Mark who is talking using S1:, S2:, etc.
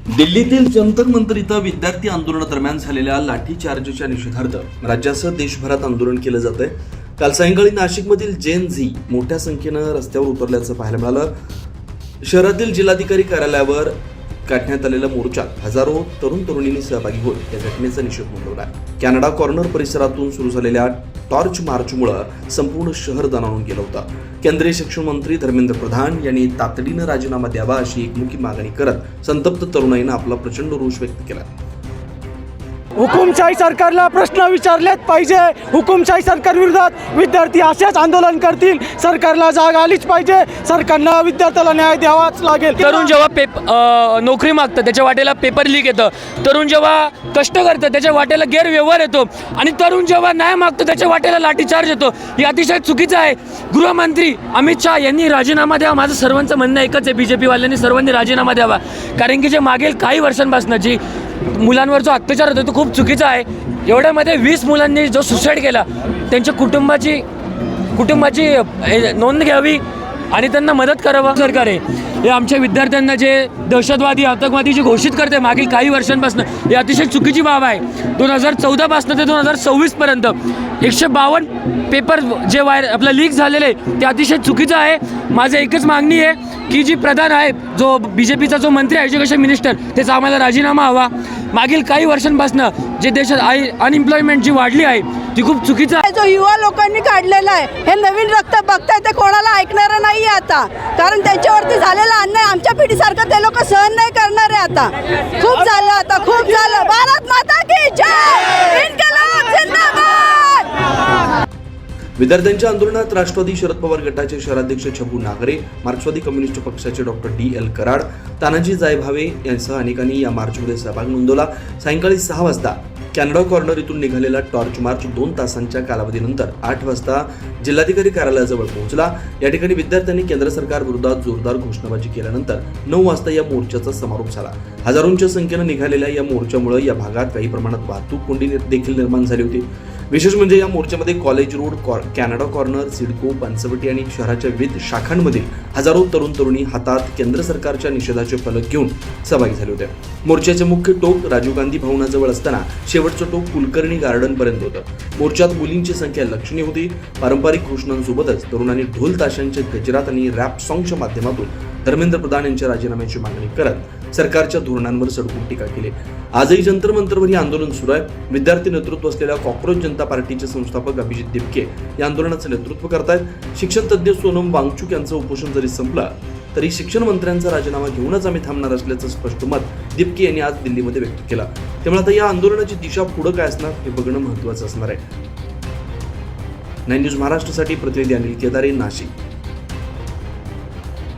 S1: दिल्लीतील जंतर मंतर इथं विद्यार्थी आंदोलनादरम्यान झालेल्या लाठीचार्जच्या निषेधार्थ राज्यासह देशभरात आंदोलन केलं जातंय। काल सायंकाळी नाशिकमधील जेन झी मोठ्या संख्येनं रस्त्यावर उतरल्याचं पाहायला मिळालं। शहरातील जिल्हाधिकारी कार्यालयावर काढण्यात आलेल्या मोर्चात हजारो तरुण तरुणींनी सहभागी होत या घटनेचा निषेध नोंदवला। कॅनडा कॉर्नर परिसरातून सुरू झालेल्या टॉर्च मार्चमुळे संपूर्ण शहर दणाणून गेलं होतं। केंद्रीय शिक्षण मंत्री धर्मेंद्र प्रधान यांनी तातडीनं राजीनामा द्यावा अशी एकमुखी मागणी करत संतप्त तरुणाईनं आपला प्रचंड रोष व्यक्त केला।
S2: हुकुमशाही सरकारला प्रश्न विचारलेच पाहिजे। हुकुमशाही सरकार विरोधात विद्यार्थी असेच आंदोलन करतील। सरकारला जाग आलीच पाहिजे। सरकारला विद्यार्थ्याला न्याय द्यावाच लागेल।
S3: तरुण जेव्हा नोकरी मागतं त्याच्या वाटेला पेपर लीक येतं, तरुण जेव्हा कष्ट करतं त्याच्या वाटेला गैरव्यवहार येतो, आणि तरुण जेव्हा न्याय मागतो त्याच्या वाटेला लाठीचार्ज येतो। हे अतिशय चुकीचं आहे। गृहमंत्री अमित शहा यांनी राजीनामा द्यावा। माझं सर्वांचं म्हणणं एकच आहे, बीजेपी वाल्यांनी सर्वांनी राजीनामा द्यावा, कारण की जे मागील काही वर्षांपासून जी मुलांवर जो अत्याचार होतो तो खूप चुकीचा आहे। एवढ्यामध्ये 20 मुलांनी जो सुसाईड केला त्यांच्या कुटुंबाची नोंद घ्यावी आणि त्यांना मदत करावं। सरकार आहे हे आमच्या विद्यार्थ्यांना जे दहशतवादी आतंकवादी जे घोषित करते मागील काही वर्षांपासून, हे अतिशय चुकीची बाब आहे। 2014 ते 2026 पर्यंत 152 पेपर जे आपलं लीक झालेले ते अतिशय चुकीचं आहे। माझं एकच मागणी आहे की जी प्रधान आहे, जो बीजेपीचा जो मंत्री आहे एज्युकेशन मिनिस्टर, त्याचा आम्हाला राजीनामा हवा। मागील काही वर्षांपासून जे देशात अनएम्प्लॉयमेंट जी वाढली आहे ती खूप चुकीचं आहे।
S4: जो युवा लोकांनी काढलेला आहे हे नवीन रक्त बघताय, ते कोणाला ऐकणारं नाही आता, कारण त्यांच्यावरती झालेला अन्याय आमच्या पिढीसारखं ते लोक सहन नाही करणार आहे। आता खूप झालं, आता खूप झालं। भारत माता की जय, इन्कलाब जिंदाबाद।
S1: विद्यार्थ्यांच्या आंदोलनात राष्ट्रवादी शरद पवार गटाचे शहराध्यक्ष छबू नागरे, मार्क्सवादी कम्युनिस्ट पक्षाचे डॉक्टर DL कराड, तानाजी जायभावे यांसह अनेकांनी या मार्चमध्ये सहभाग नोंदवला। सायंकाळी 6 वाजता कॅनडा कॉर्नर इथून निघालेला टॉर्च मार्च 2 तासांच्या कालावधीनंतर 8 वाजता जिल्हाधिकारी कार्यालयाजवळ पोहोचला। या ठिकाणी विद्यार्थ्यांनी केंद्र सरकार विरोधात जोरदार घोषणाबाजी केल्यानंतर 9 वाजता या मोर्चाचा समारोप झाला। हजारोंच्या संख्येनं निघालेल्या या मोर्चामुळे या भागात काही प्रमाणात वाहतूक कोंडी देखील निर्माण झाली होती। विशेष म्हणजे या मोर्चामध्ये college road, Canada corner, CIDCO, Panchavati आणि शहराच्या विविध शाखांमधील हजारो तरुण तरुणी हातात केंद्र सरकारच्या निषेधाचे फलक घेऊन सहभागी झाले होते। मोर्चाचे मुख्य टोक राजीव गांधी भवनाजवळ असताना शेवटचं टोक कुलकर्णी गार्डन पर्यंत होतं। मोर्चात मुलींची संख्या लक्षणीय होती। पारंपरिक घोषणांसोबतच तरुणांनी ढोल ताशांच्या गजरात आणि रॅप सॉंगच्या माध्यमातून धर्मेंद्र प्रधान यांच्या राजीनाम्याची मागणी करत सरकारच्या धोरणांवर सडकून टीका केली। आजही जंतर मंतरवर हे आंदोलन सुरू आहे। विद्यार्थी नेतृत्व असलेल्या कॉक्रोच जनता पार्टीचे संस्थापक अभिजित दिपके या आंदोलनाचं नेतृत्व करतायत। शिक्षण तज्ज्ञ सोनम वांगचुक यांचं उपोषण जरी संपलं तरी शिक्षण मंत्र्यांचा राजीनामा घेऊनच आम्ही थांबणार असल्याचं स्पष्ट मत दिपके यांनी आज दिल्लीमध्ये व्यक्त केलं। त्यामुळे आता या आंदोलनाची दिशा पुढे काय असणार हे बघणं महत्त्वाचं असणार आहे। 9 न्यूज महाराष्ट्रासाठी प्रतिनिधी अनिल केदारे, नाशिक।